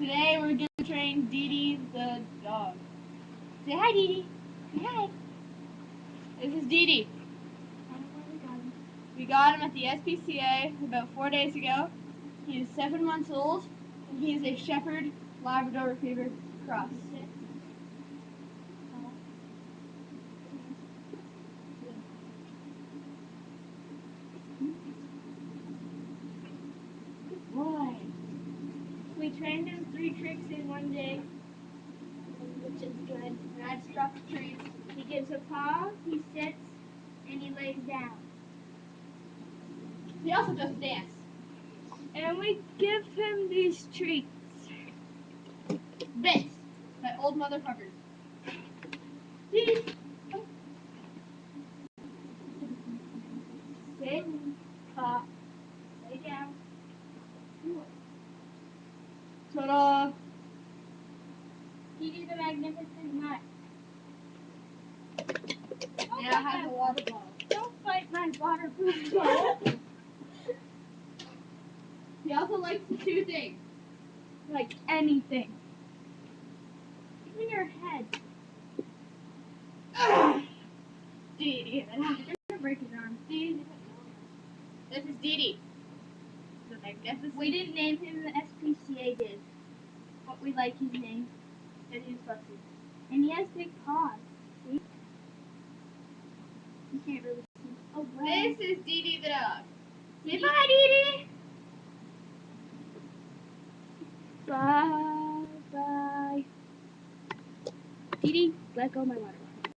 Today we're going to train Dee Dee the dog. Say hi, Dee Dee. Say hi. This is Dee Dee. We got him at the SPCA about 4 days ago. He is 7 months old, and he is a Shepherd Labrador Retriever cross. Boy. We trained him 3 tricks in 1 day, which is good. Rad struck trees. He gives a paw, he sits, and he lays down. He also does dance. And we give him these treats. Bits by old motherfuckers. Sit, paw, lay down. Ta-da! Dee Dee the Magnificent Mutt. Now has a water bottle. Don't fight my water bottle. He also likes to chew things. Like anything. Even your head. Dee Dee. You're gonna break his arm. Dee Dee. This is Dee Dee. The Magnificent. We didn't name him, the SPCA did. But we like his name. And he's fussy. And he has big paws. See? You can't really see. Oh, wow. This is Dee Dee the dog. Say bye, Dee Dee. Bye, bye. Dee Dee, let go of my water.